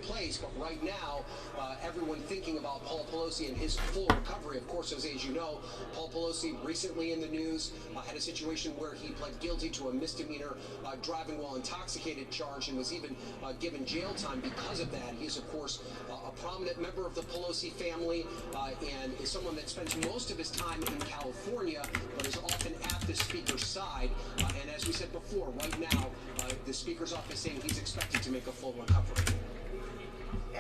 place. But right now, everyone thinking about Paul Pelosi and his full recovery. Of course, as you know, Paul Pelosi recently in the news had a situation where he pled guilty to a misdemeanor driving while intoxicated charge and was even given jail time because of that. He is, of course, a prominent member of the Pelosi family and is someone that spends most of his time in California, but is often at the speaker's side. And as we said before, right now, the speaker's office saying he's expected to make a full recovery.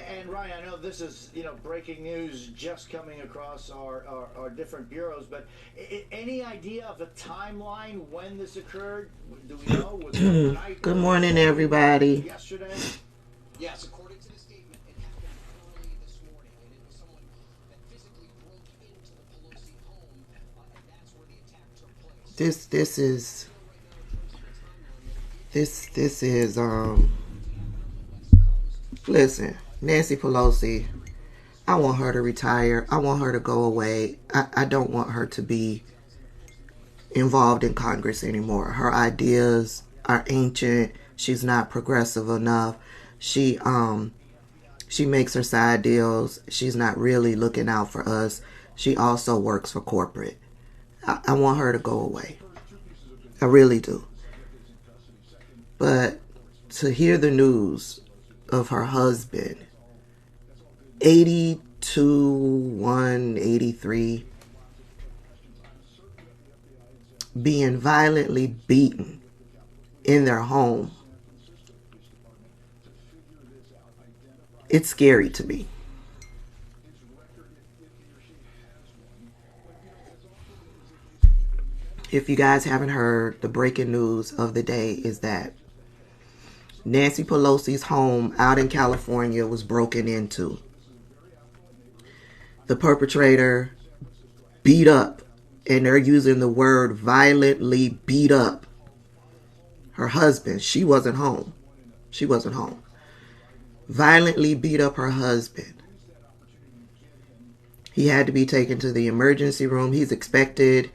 And Ryan, I know this is, breaking news just coming across our different bureaus, but any idea of a timeline when this occurred? Do we know? Was it overnight? Good morning, everybody. Yesterday? Yes, according to the statement, it happened early this morning, and it was someone that physically broke into the Pelosi home, and that's where the attack took place. Listen, Nancy Pelosi, I want her to retire. I want her to go away. I don't want her to be involved in Congress anymore. Her ideas are ancient. She's not progressive enough. She makes her side deals. She's not really looking out for us. She also works for corporate. I want her to go away. I really do. But to hear the news of her husband, 82, 183, being violently beaten in their home, it's scary to me. If you guys haven't heard, the breaking news of the day is that Nancy Pelosi's home out in California was broken into. The perpetrator beat up, and they're using the word violently beat up her husband. She wasn't home. Violently beat up her husband. He had to be taken to the emergency room. He's expected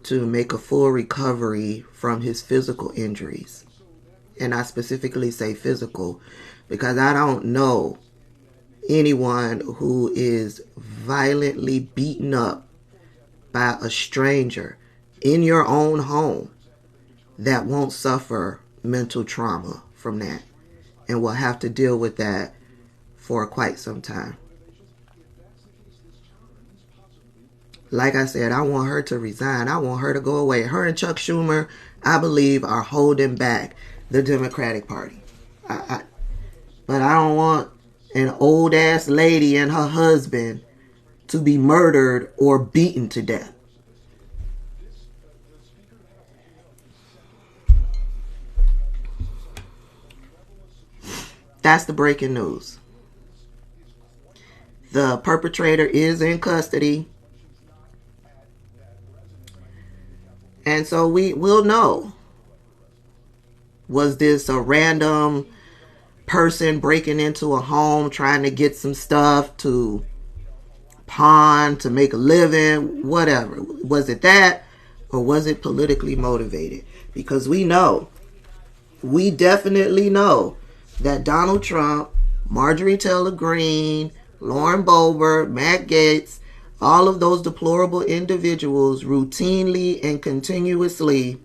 to make a full recovery from his physical injuries. And I specifically say physical because I don't know anyone who is violently beaten up by a stranger in your own home that won't suffer mental trauma from that and will have to deal with that for quite some time. Like I said, I want her to resign. I want her to go away. Her and Chuck Schumer, I believe, are holding back the Democratic Party. But I don't want an old ass lady and her husband to be murdered or beaten to death. That's the breaking news. The perpetrator is in custody. And so we will know. Was this a random person breaking into a home trying to get some stuff to pawn, to make a living, whatever? Was it that, or was it politically motivated? Because we definitely know that Donald Trump, Marjorie Taylor Greene, Lauren Boebert, Matt Gaetz, all of those deplorable individuals routinely and continuously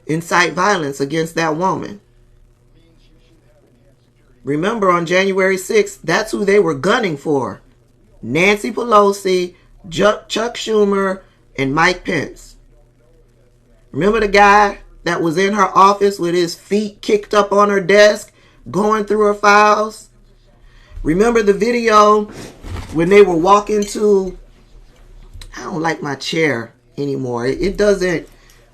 incite violence against that woman. Remember, on January 6th, that's who they were gunning for. Nancy Pelosi, Chuck Schumer, and Mike Pence. Remember the guy that was in her office with his feet kicked up on her desk, going through her files? Remember the video when they were walking to... I don't like my chair anymore. It doesn't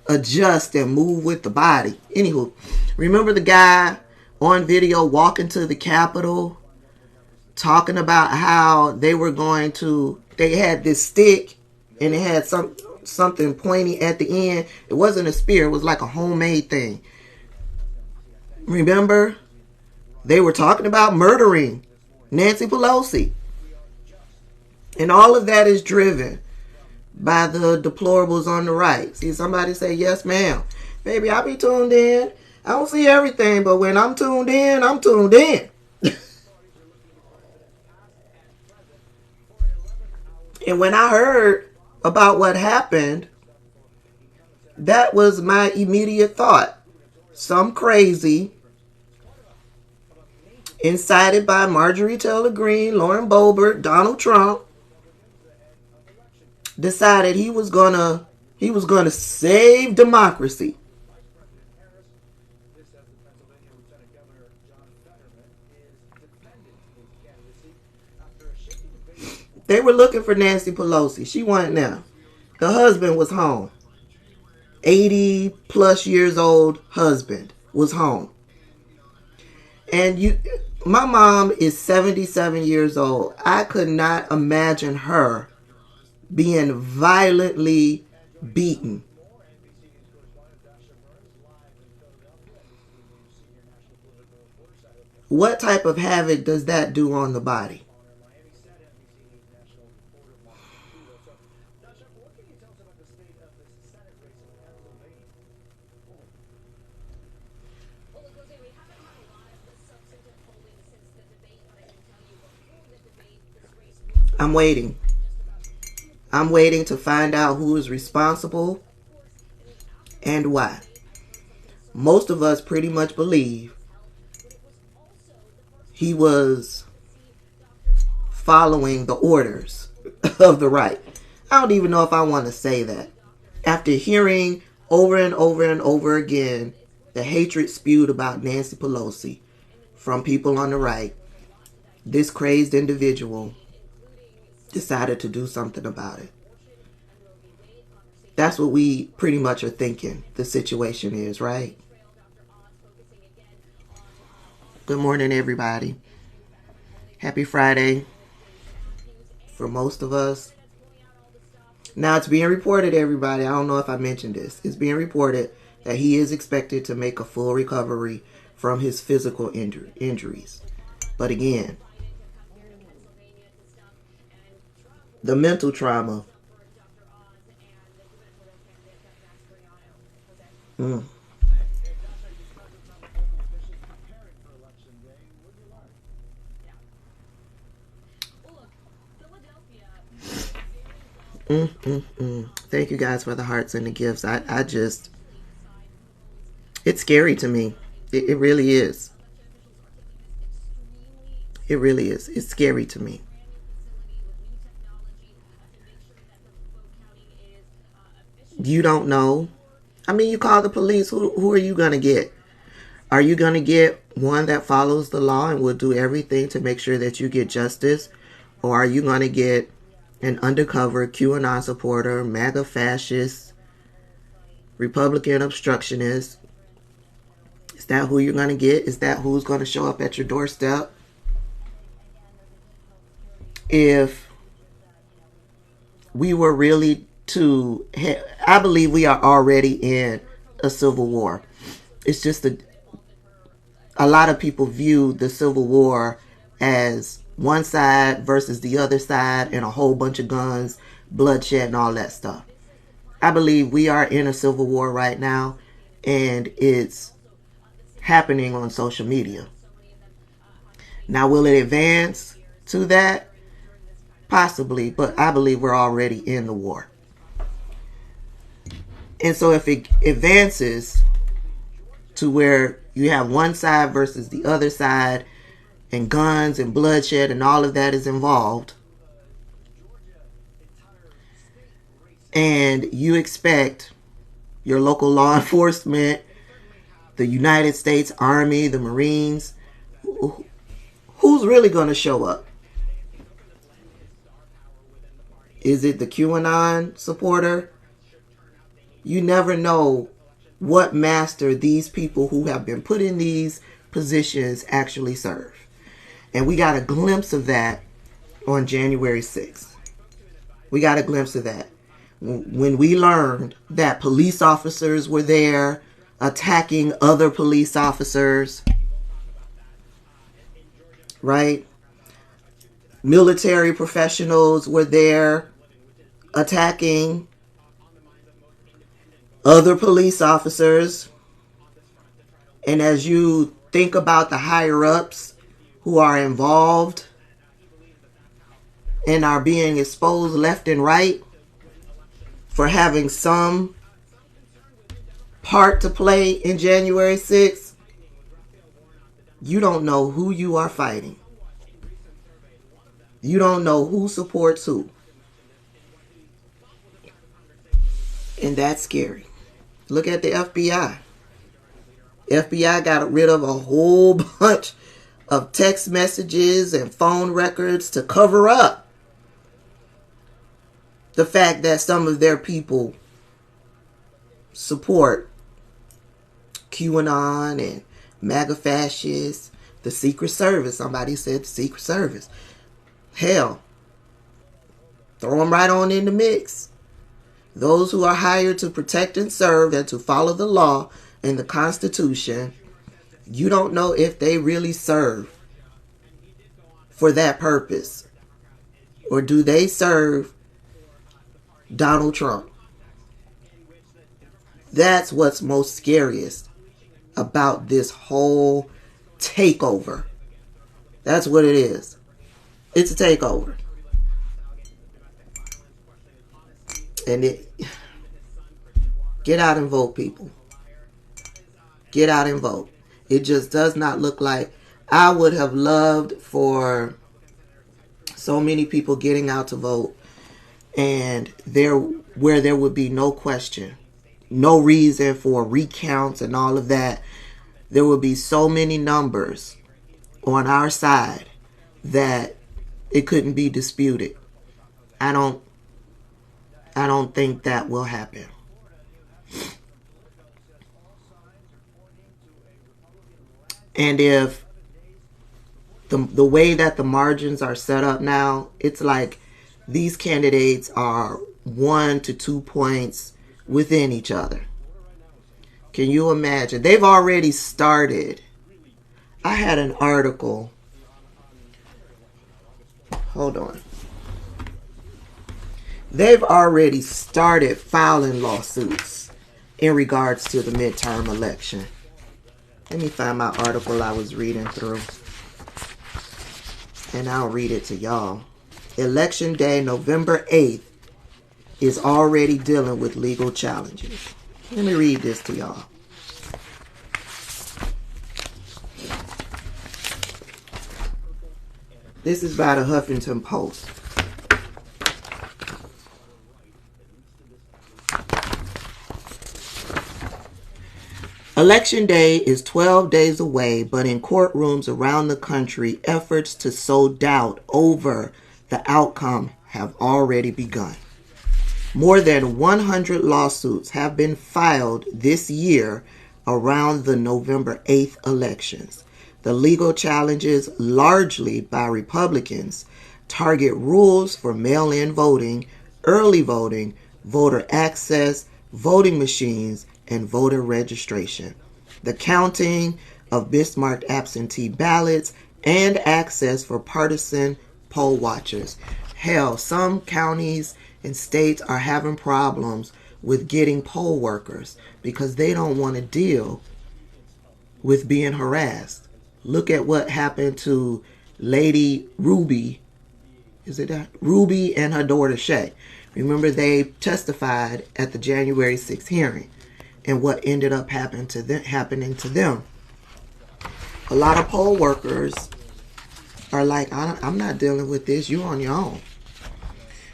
adjust and move with the body. Anywho, remember the guy on video walking to the Capitol, talking about how they had this stick and it had something pointy at the end. It wasn't a spear, it was like a homemade thing. Remember? They were talking about murdering Nancy Pelosi. And all of that is driven by the deplorables on the right. See somebody say, yes, ma'am. Baby, I be tuned in. I don't see everything, but when I'm tuned in, I'm tuned in. And when I heard about what happened, that was my immediate thought. Some crazy, incited by Marjorie Taylor Greene, Lauren Boebert, Donald Trump, decided he was gonna save democracy. They were looking for Nancy Pelosi. She wasn't there. The husband was home. 80 plus years old husband was home. And my mom is 77 years old. I could not imagine her being violently beaten. What type of havoc does that do on the body? I'm waiting. I'm waiting to find out who is responsible and why. Most of us pretty much believe he was following the orders of the right. I don't even know if I want to say that. After hearing over and over and over again the hatred spewed about Nancy Pelosi from people on the right, this crazed individual decided to do something about it. That's what we pretty much are thinking the situation is, right? Good morning, everybody. Happy Friday for most of us. Now, it's being reported, everybody, I don't know if I mentioned this. It's being reported that he is expected to make a full recovery from his physical injuries. But again, the mental trauma. Thank you guys for the hearts and the gifts. It's scary to me. It really is. It really is. It's scary to me. You don't know. I mean, you call the police. Who are you going to get? Are you going to get one that follows the law and will do everything to make sure that you get justice? Or are you going to get an undercover QAnon supporter, MAGA fascist, Republican obstructionist? Is that who you're going to get? Is that who's going to show up at your doorstep? If we were really I believe we are already in a civil war. It's just a lot of people view the Civil War as one side versus the other side and a whole bunch of guns, bloodshed, and all that stuff. I believe we are in a civil war right now, and it's happening on social media. Now, will it advance to that? Possibly, but I believe we're already in the war. And so if it advances to where you have one side versus the other side and guns and bloodshed and all of that is involved, and you expect your local law enforcement, the United States Army, the Marines, who's really going to show up? Is it the QAnon supporter? You never know what master these people who have been put in these positions actually serve. And we got a glimpse of that on January 6th. We got a glimpse of that. When we learned that police officers were there attacking other police officers, right? Military professionals were there attacking other police officers. And as you think about the higher ups who are involved, and are being exposed left and right for having some part to play in January 6th, you don't know who you are fighting. You don't know who supports who. And that's scary. Look at the FBI. FBI got rid of a whole bunch of text messages and phone records to cover up the fact that some of their people support QAnon and MAGA fascists, the Secret Service. Somebody said the Secret Service. Hell, throw them right on in the mix. Those who are hired to protect and serve and to follow the law and the Constitution, you don't know if they really serve for that purpose. Or do they serve Donald Trump? That's what's most scariest about this whole takeover. That's what it is. It's a takeover. And get out and vote, people. Get out and vote. It just does not look like. I would have loved for so many people getting out to vote, and where there would be no question, no reason for recounts and all of that. There would be so many numbers on our side that it couldn't be disputed. I don't think that will happen. And if the way that the margins are set up now, it's like these candidates are 1 to 2 points within each other. Can you imagine? They've already started. I had an article. Hold on. They've already started filing lawsuits in regards to the midterm election. Let me find my article I was reading through, and I'll read it to y'all. Election Day, November 8th, is already dealing with legal challenges. Let me read this to y'all. This is by the Huffington Post. Election Day is 12 days away, but in courtrooms around the country, efforts to sow doubt over the outcome have already begun. More than 100 lawsuits have been filed this year around the November 8th elections. The legal challenges, largely by Republicans, target rules for mail-in voting, early voting, voter access, voting machines, and voter registration, the counting of Bismarck absentee ballots, and access for partisan poll watchers. Hell, some counties and states are having problems with getting poll workers because they don't want to deal with being harassed. Look at what happened to Lady Ruby. Is it that? Ruby and her daughter Shay. Remember, they testified at the January 6th hearing, and what ended up happening to them. A lot of poll workers are like, I'm not dealing with this. You're on your own.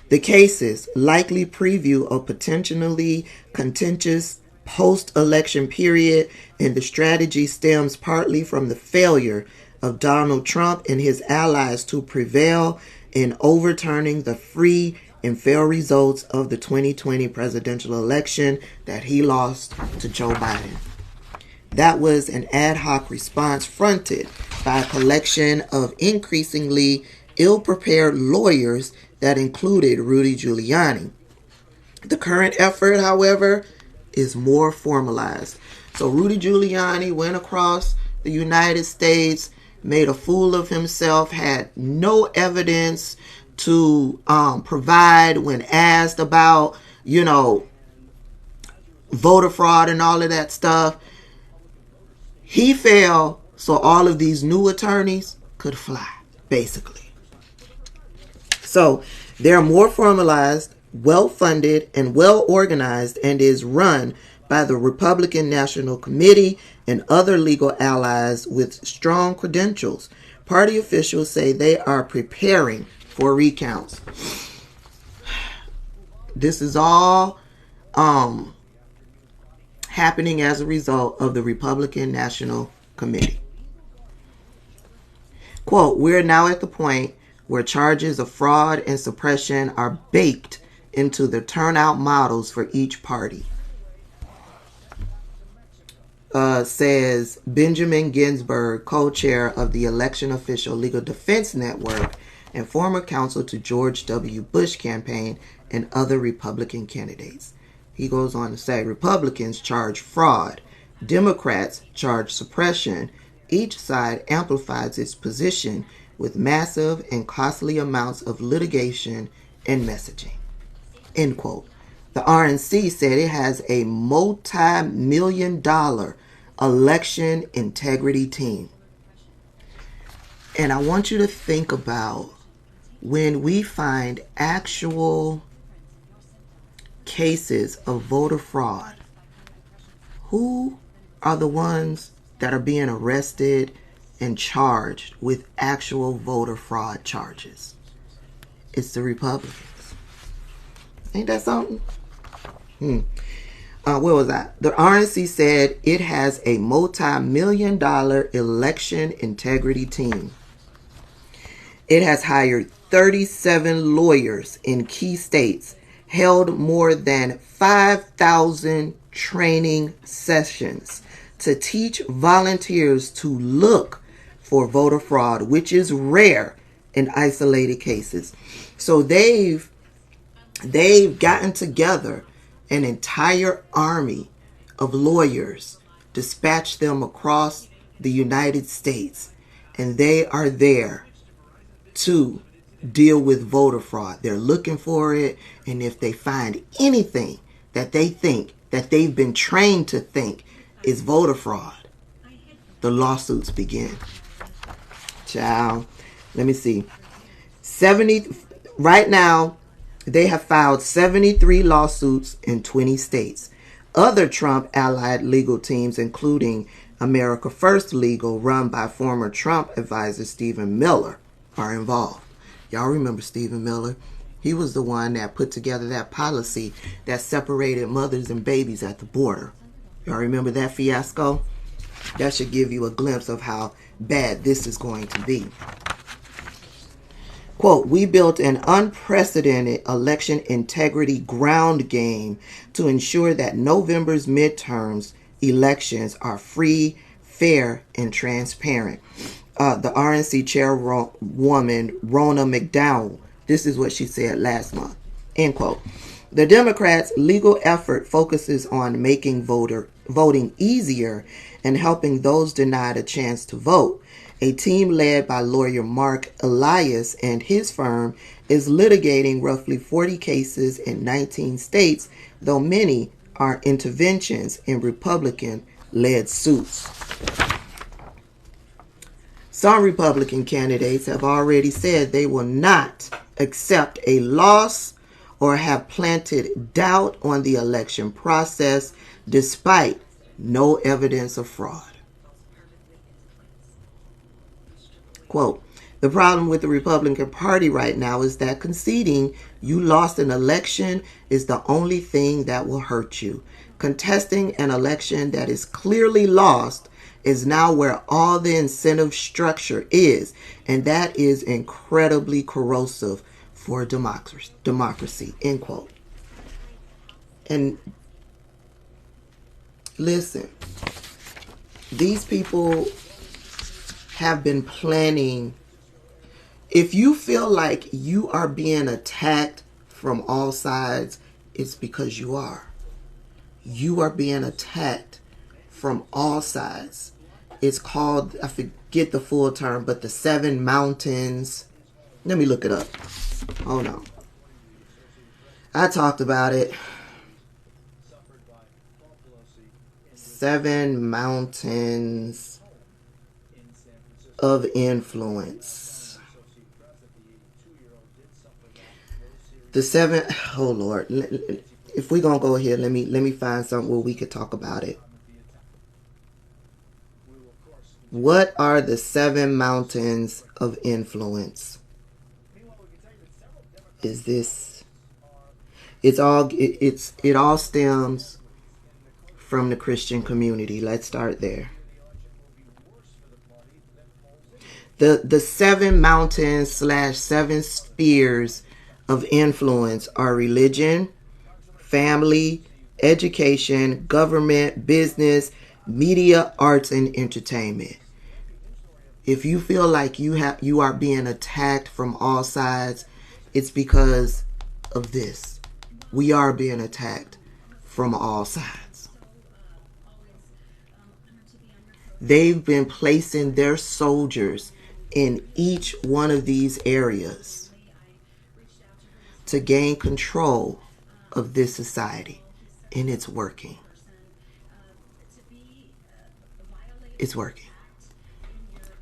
The cases likely preview a potentially contentious post-election period, and the strategy stems partly from the failure of Donald Trump and his allies to prevail in overturning the free and fair results of the 2020 presidential election that he lost to Joe Biden. That was an ad hoc response fronted by a collection of increasingly ill-prepared lawyers that included Rudy Giuliani. The current effort, however, is more formalized. So Rudy Giuliani went across the United States, made a fool of himself, had no evidence to provide when asked about, voter fraud and all of that stuff. He fell so all of these new attorneys could fly, basically. So they're more formalized, well-funded, and well-organized, and is run by the Republican National Committee and other legal allies with strong credentials. Party officials say they are preparing for recounts. This is all happening as a result of the Republican National Committee. Quote, we're now at the point where charges of fraud and suppression are baked into the turnout models for each party. Says Benjamin Ginsburg, co-chair of the Election Official Legal Defense Network and former counsel to George W. Bush campaign and other Republican candidates. He goes on to say Republicans charge fraud, Democrats charge suppression. Each side amplifies its position with massive and costly amounts of litigation and messaging. End quote. The RNC said it has a multi-million-dollar election integrity team. And I want you to think about when we find actual cases of voter fraud, who are the ones that are being arrested and charged with actual voter fraud charges? It's the Republicans. Ain't that something? Where was I? The RNC said it has a multi-million-dollar election integrity team. It has hired 37 lawyers in key states, held more than 5,000 training sessions to teach volunteers to look for voter fraud, which is rare in isolated cases. So they've gotten together an entire army of lawyers, dispatched them across the United States, and they are there to deal with voter fraud. They're looking for it, and if they find anything that they think, that they've been trained to think is voter fraud, the lawsuits begin. Child, let me see. Right now, they have filed 73 lawsuits in 20 states. Other Trump-allied legal teams, including America First Legal, run by former Trump advisor Stephen Miller, are involved. Y'all remember Stephen Miller? He was the one that put together that policy that separated mothers and babies at the border. Y'all remember that fiasco? That should give you a glimpse of how bad this is going to be. Quote, we built an unprecedented election integrity ground game to ensure that November's midterms elections are free, fair, and transparent. The RNC chairwoman, Rona McDowell, this is what she said last month, end quote. The Democrats' legal effort focuses on making voting easier and helping those denied a chance to vote. A team led by lawyer Mark Elias and his firm is litigating roughly 40 cases in 19 states, though many are interventions in Republican-led suits. Some Republican candidates have already said they will not accept a loss or have planted doubt on the election process despite no evidence of fraud. Quote, the problem with the Republican Party right now is that conceding you lost an election is the only thing that will hurt you. Contesting an election that is clearly lost is now where all the incentive structure is, and that is incredibly corrosive for democracy, end quote. And listen, these people have been planning. If you feel like you are being attacked from all sides, it's because you are. You are being attacked from all sides. It's called, I forget the full term, but the 7 mountains. Let me look it up. Hold on. I talked about it. 7 mountains of influence. The seven, oh Lord, if we're gonna go here, let me find something where we could talk about it. What are the 7 mountains of influence? Is this? It all stems from the Christian community. Let's start there. The 7 mountains / 7 spheres of influence are religion, family, education, government, business, media, arts, and entertainment. If you feel like you are being attacked from all sides, it's because of this. We are being attacked from all sides. They've been placing their soldiers in each one of these areas to gain control of this society, and it's working. It's working.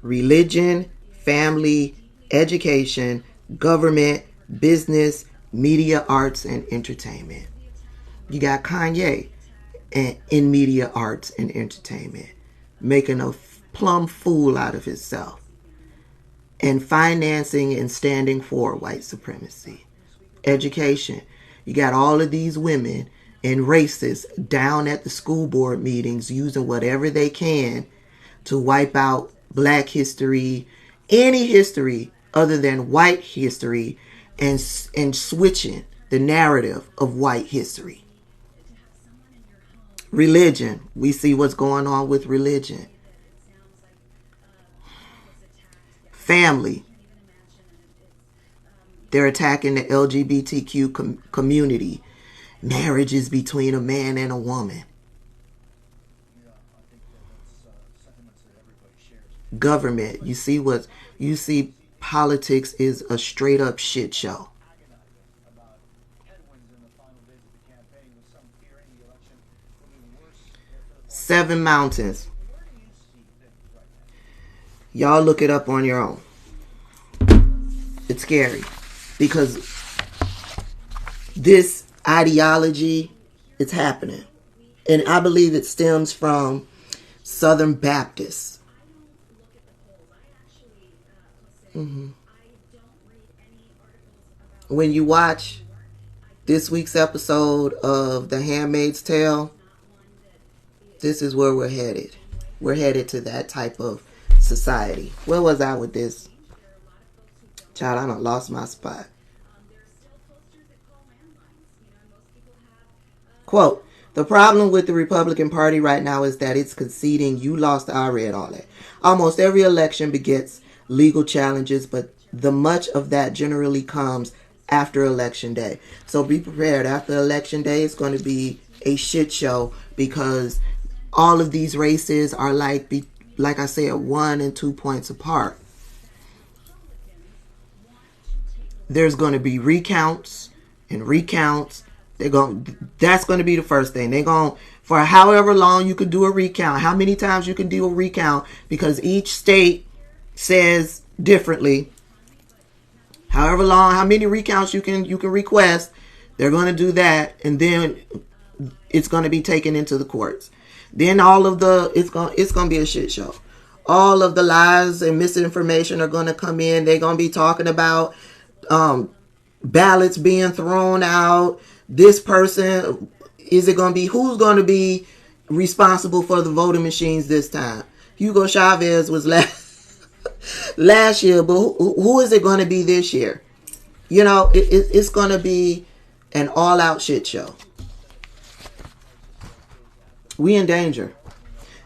Religion, family, education, government, business, media, arts, and entertainment. You got Kanye in media, arts, and entertainment, making a plumb fool out of himself, and financing and standing for white supremacy. Education. You got all of these women and racists down at the school board meetings using whatever they can to wipe out black history, any history other than white history, and switching the narrative of white history. Religion. We see what's going on with religion. Family. They're attacking the LGBTQ community. Marriage is between a man and a woman. Government. You see politics is a straight up shit show. Seven mountains. Y'all look it up on your own. It's scary because this ideology is happening. And I believe it stems from Southern Baptists. Mm-hmm. When you watch this week's episode of The Handmaid's Tale, this is where we're headed. We're headed to that type of society. Where was I with this? Child, I done lost my spot. Quote, the problem with the Republican Party right now is that it's conceding you lost. I read all that. Almost every election begets legal challenges, but the much of that generally comes after Election Day. So be prepared. After Election Day, it's going to be a shit show because all of these races are like I said, 1 and 2 points apart. There's going to be recounts and recounts. That's going to be the first thing. They're going, for however long you could do a recount, how many times you can do a recount, because each state says differently. However long, how many recounts you can request, they're going to do that, and then it's going to be taken into the courts. Then it's going to be a shit show. All of the lies and misinformation are going to come in. They're going to be talking about ballots being thrown out. This person, who's going to be responsible for the voting machines this time? Hugo Chavez was last year, but who is it going to be this year? You know, it's going to be an all-out shit show. We in danger.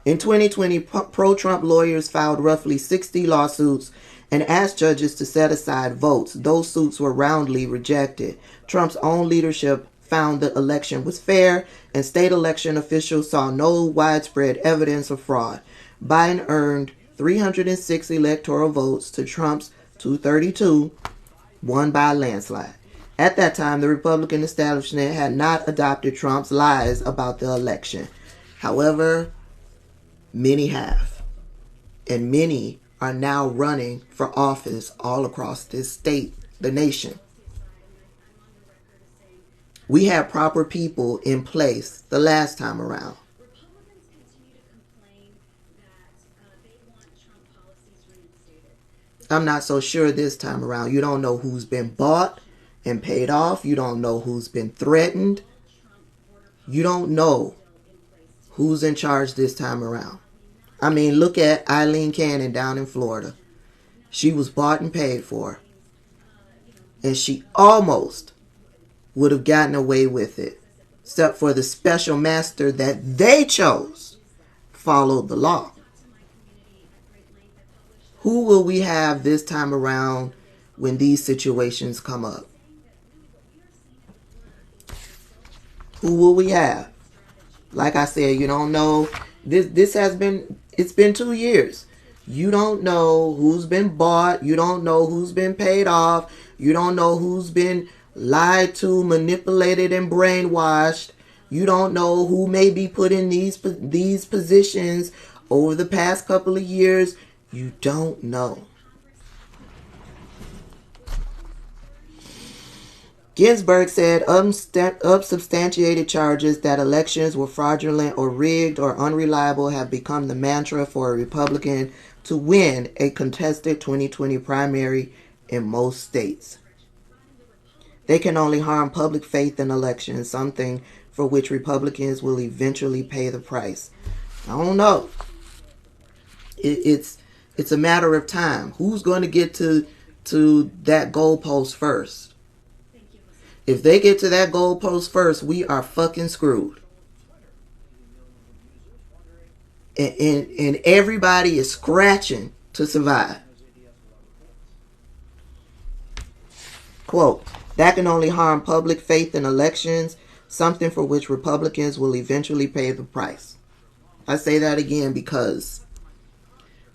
In 2020, pro-Trump lawyers filed roughly 60 lawsuits and asked judges to set aside votes. Those suits were roundly rejected. Trump's own leadership found the election was fair, and state election officials saw no widespread evidence of fraud. Biden earned 306 electoral votes to Trump's 232, won by a landslide. At that time, the Republican establishment had not adopted Trump's lies about the election. However, many have. And many are now running for office all across this state, the nation. We had proper people in place the last time around. Republicans continue to complain that they want Trump policies reinstated. I'm not so sure this time around. You don't know who's been bought and paid off. You don't know who's been threatened. You don't know who's in charge this time around. I mean, look at Eileen Cannon down in Florida. She was bought and paid for. And she almost would have gotten away with it, except for the special master that they chose followed the law. Who will we have this time around when these situations come up? Who will we have? Like I said, you don't know. It's been 2 years. You don't know who's been bought. You don't know who's been paid off. You don't know who's been lied to, manipulated, and brainwashed. You don't know who may be put in these positions over the past couple of years. You don't know. Ginsburg said unsubstantiated charges that elections were fraudulent or rigged or unreliable have become the mantra for a Republican to win a contested 2020 primary in most states. They can only harm public faith in elections, something for which Republicans will eventually pay the price. I don't know. It's a matter of time. Who's going to get to that goalpost first? If they get to that goalpost first, we are fucking screwed. And everybody is scratching to survive. Quote, that can only harm public faith in elections, something for which Republicans will eventually pay the price. I say that again because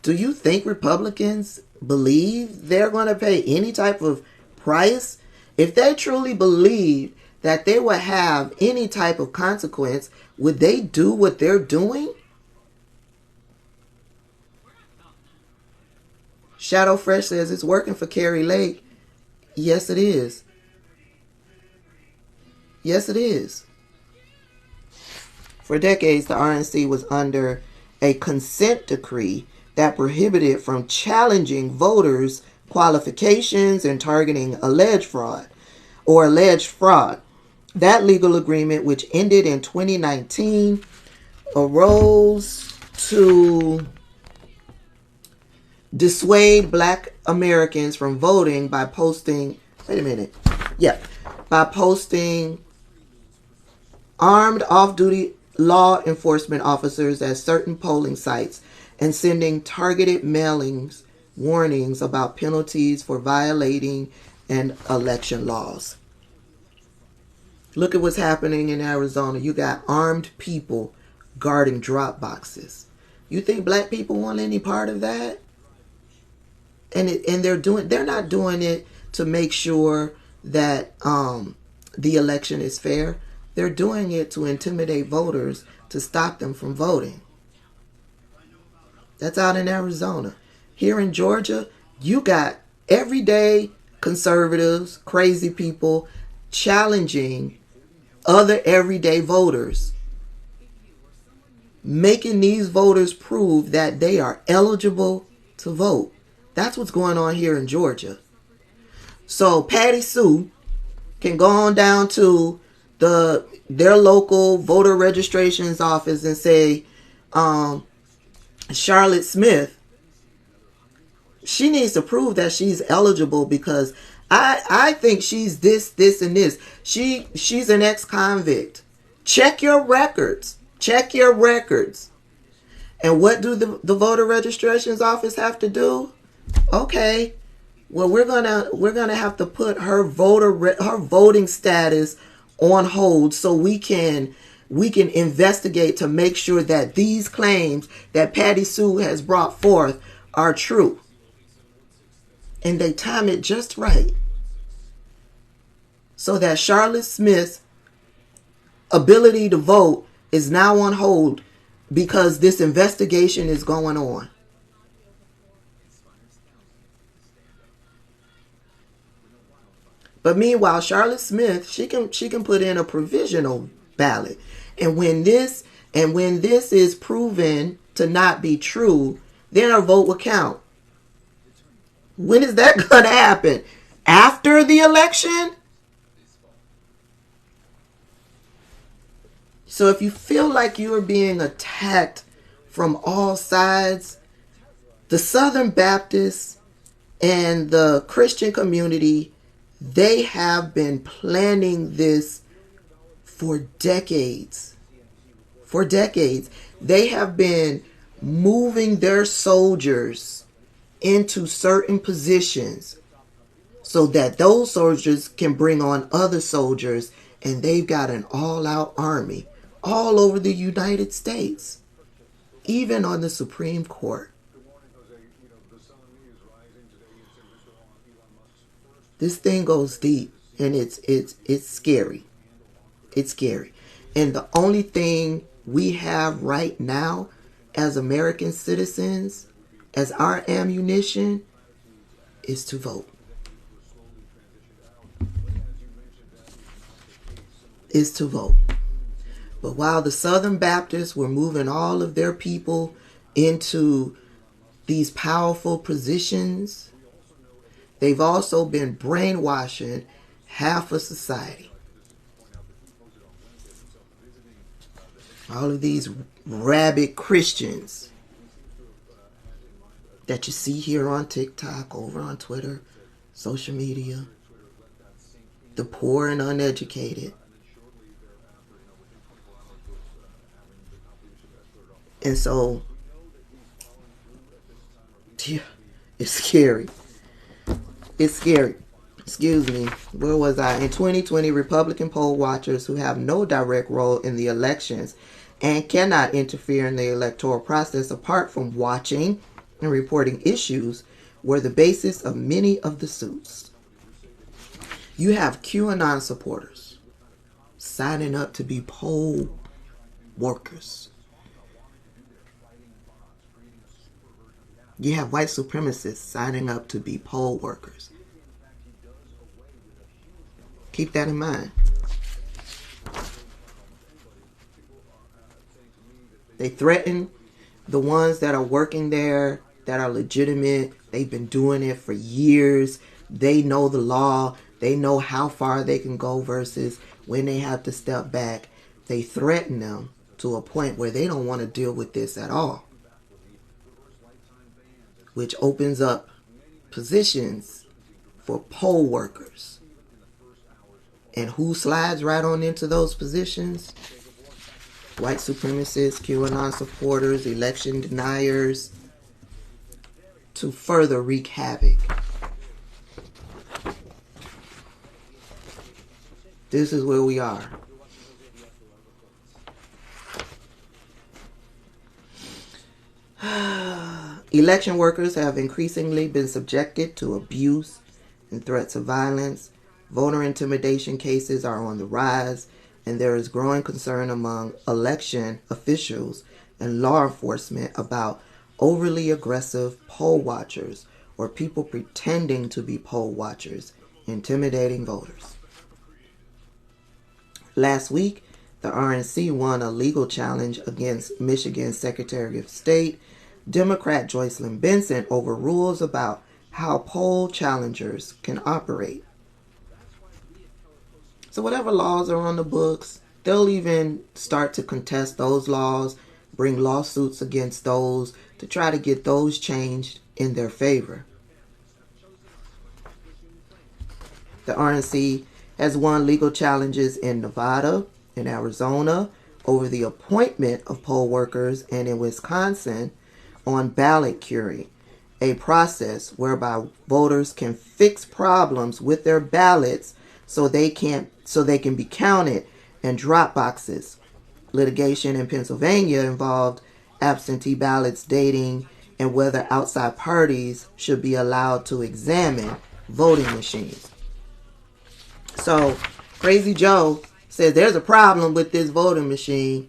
do you think Republicans believe they're going to pay any type of price? If they truly believe that they will have any type of consequence, would they do what they're doing? Shadow Fresh says it's working for Carrie Lake. Yes, it is. Yes, it is. For decades, the RNC was under a consent decree that prohibited from challenging voters' qualifications and targeting alleged fraud. That legal agreement, which ended in 2019, arose to dissuade Black Americans from voting by posting armed off-duty law enforcement officers at certain polling sites and sending targeted mailings warnings about penalties for violating and election laws. Look at what's happening in Arizona. You got armed people guarding drop boxes. You think Black people want any part of that? And they're not doing it to make sure that the election is fair. They're doing it to intimidate voters to stop them from voting. That's out in Arizona. Here in Georgia, you got everyday conservatives, crazy people challenging other everyday voters, making these voters prove that they are eligible to vote. That's what's going on here in Georgia. So Patty Sue can go on down to their local voter registrations office and say, Charlotte Smith, she needs to prove that she's eligible because I think she's this, and this. She's an ex-convict. Check your records. Check your records. And what do the voter registrations office have to do? Okay, well we're gonna have to put her voting status on hold so we can investigate to make sure that these claims that Patty Sue has brought forth are true. And they time it just right so that Charlotte Smith's ability to vote is now on hold because this investigation is going on. But meanwhile, Charlotte Smith, she can put in a provisional ballot. And when this is proven to not be true, then her vote will count. When is that going to happen? After the election? So if you feel like you are being attacked from all sides, the Southern Baptists and the Christian community, they have been planning this for decades. For decades. They have been moving their soldiers into certain positions so that those soldiers can bring on other soldiers, and they've got an all-out army all over the United States, even on the Supreme Court. This thing goes deep, and it's scary. It's scary. And the only thing we have right now as American citizens, as our ammunition, is to vote. Is to vote. But while the Southern Baptists were moving all of their people into these powerful positions, they've also been brainwashing half of society. All of these rabid Christians that you see here on TikTok, over on Twitter, social media, the poor and uneducated. And so, yeah, it's scary. It's scary. Excuse me. Where was I? In 2020, Republican poll watchers who have no direct role in the elections and cannot interfere in the electoral process apart from watching and reporting issues were the basis of many of the suits. You have QAnon supporters signing up to be poll workers. You have white supremacists signing up to be poll workers. Keep that in mind. They threaten the ones that are working there, that are legitimate. They've been doing it for years. They know the law. They know how far they can go versus when they have to step back. They threaten them to a point where they don't want to deal with this at all, which opens up positions for poll workers. And who slides right on into those positions? White supremacists, QAnon supporters, election deniers, to further wreak havoc. This is where we are. Election workers have increasingly been subjected to abuse and threats of violence. Voter intimidation cases are on the rise, and there is growing concern among election officials and law enforcement about overly aggressive poll watchers or people pretending to be poll watchers intimidating voters. Last week, the RNC won a legal challenge against Michigan's Secretary of State, Democrat Joycelyn Benson, over rules about how poll challengers can operate. So whatever laws are on the books, they'll even start to contest those laws, bring lawsuits against those to try to get those changed in their favor. The RNC has won legal challenges in Nevada and Arizona over the appointment of poll workers, and in Wisconsin on ballot curing, a process whereby voters can fix problems with their ballots so they can be counted and drop boxes. Litigation in Pennsylvania involved absentee ballots dating and whether outside parties should be allowed to examine voting machines. So, Crazy Joe says there's a problem with this voting machine.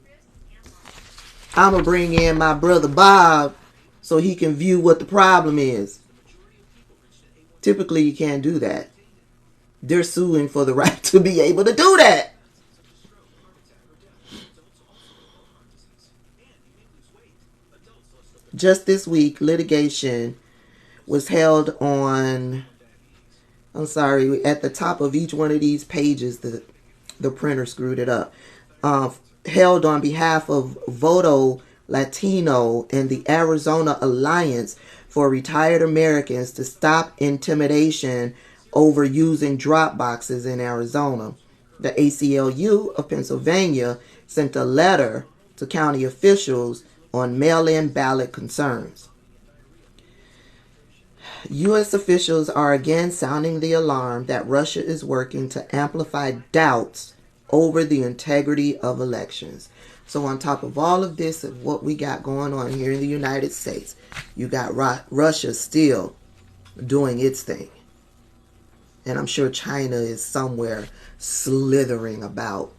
I'm going to bring in my brother Bob so he can view what the problem is. Typically, you can't do that. They're suing for the right to be able to do that. Just this week, litigation was held on, I'm sorry, at the top of each one of these pages, the printer screwed it up, held on behalf of Voto Latino and the Arizona Alliance for Retired Americans to stop intimidation over using drop boxes in Arizona. The ACLU of Pennsylvania sent a letter to county officials on mail-in ballot concerns. U.S. officials are again sounding the alarm that Russia is working to amplify doubts over the integrity of elections. So on top of all of this and what we got going on here in the United States, you got Russia still doing its thing. And I'm sure China is somewhere slithering about.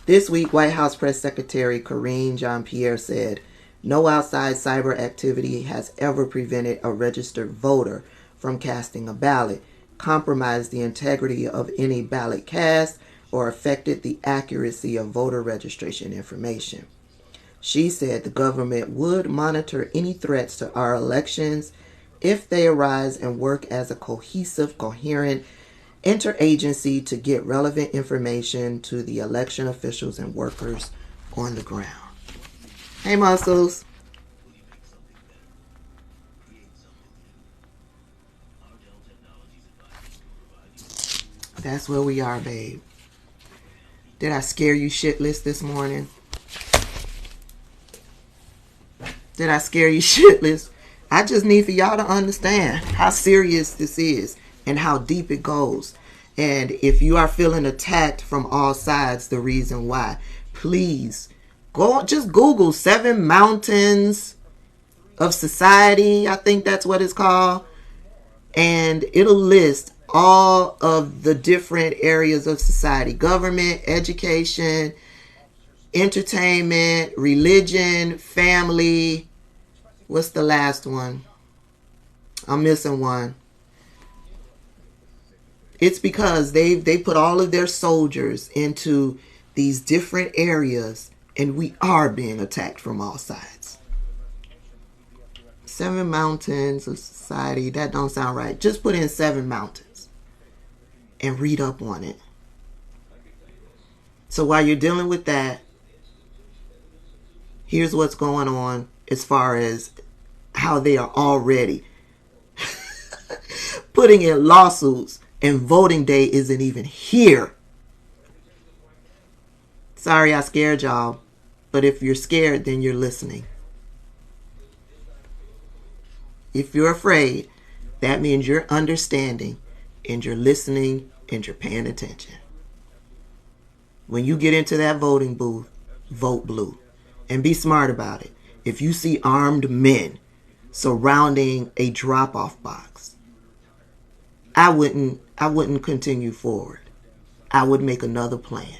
This week, White House Press Secretary Karine Jean-Pierre said, "No outside cyber activity has ever prevented a registered voter from casting a ballot, compromised the integrity of any ballot cast, or affected the accuracy of voter registration information." She said the government would monitor any threats to our elections if they arise and work as a cohesive, coherent interagency to get relevant information to the election officials and workers on the ground. Hey, Muscles. That's where we are, babe. Did I scare you shitless this morning? Did I scare you shitless? I just need for y'all to understand how serious this is and how deep it goes. And if you are feeling attacked from all sides, the reason why, please go just Google 7 Mountains of Society. I think that's what it's called. And it'll list all of the different areas of society: government, education, entertainment, religion, family. What's the last one? I'm missing one. It's because they put all of their soldiers into these different areas, and we are being attacked from all sides. 7 Mountains of Society. That don't sound right. Just put in 7 Mountains and read up on it. So while you're dealing with that, here's what's going on as far as how they are already putting in lawsuits, and voting day isn't even here. Sorry I scared y'all, but if you're scared, then you're listening. If you're afraid, that means you're understanding and you're listening and you're paying attention. When you get into that voting booth, vote blue and be smart about it. If you see armed men surrounding a drop-off box, I wouldn't continue forward. I would make another plan.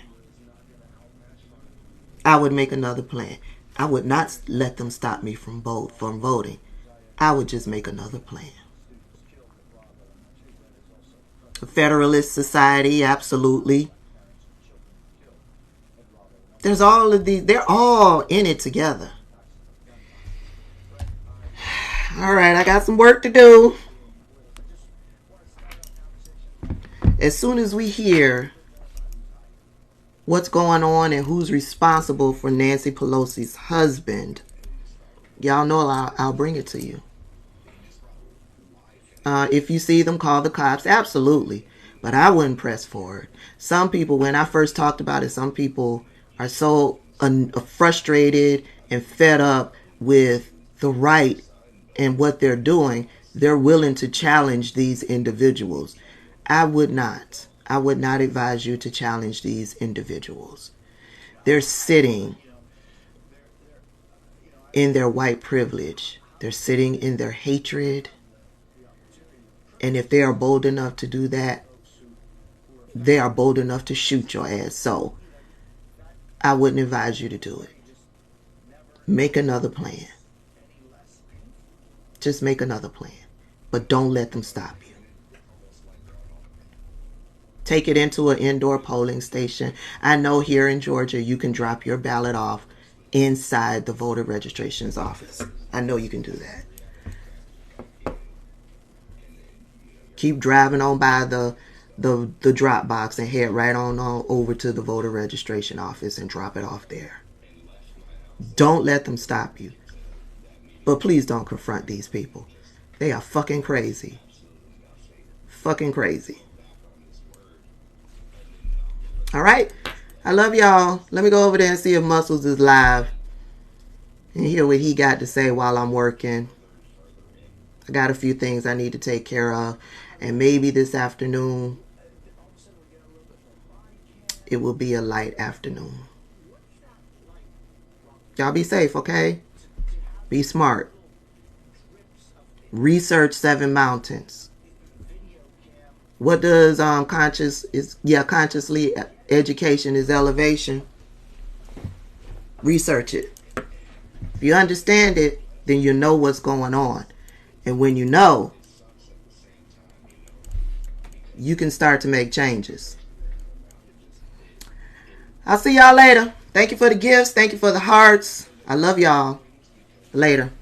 I would not let them stop me from voting. I would just make another plan. A Federalist Society, absolutely. There's all of these. They're all in it together. All right, I got some work to do. As soon as we hear what's going on and who's responsible for Nancy Pelosi's husband, y'all know I'll bring it to you. If you see them, call the cops. Absolutely. But I wouldn't press forward. Some people, when I first talked about it, some people are so frustrated and fed up with the right and what they're doing, they're willing to challenge these individuals. I would not advise you to challenge these individuals. They're sitting in their white privilege. They're sitting in their hatred. And if they are bold enough to do that, they are bold enough to shoot your ass. So I wouldn't advise you to do it. Make another plan. Just make another plan. but don't let them stop you. Take it into an indoor polling station. I know here in Georgia, you can drop your ballot off inside the voter registration's office. I know you can do that. Keep driving on by the drop box and head right on over to the voter registration office and drop it off there. Don't let them stop you. But please don't confront these people. They are fucking crazy. Fucking crazy. All right. I love y'all. Let me go over there and see if Muscles is live and hear what he got to say while I'm working. I got a few things I need to take care of. And maybe this afternoon, it will be a light afternoon. Y'all be safe, okay? Be smart. Research 7 mountains. What does consciously education is elevation? Research it. If you understand it, then you know what's going on. And when you know, you can start to make changes. I'll see y'all later. Thank you for the gifts. Thank you for the hearts. I love y'all. Later.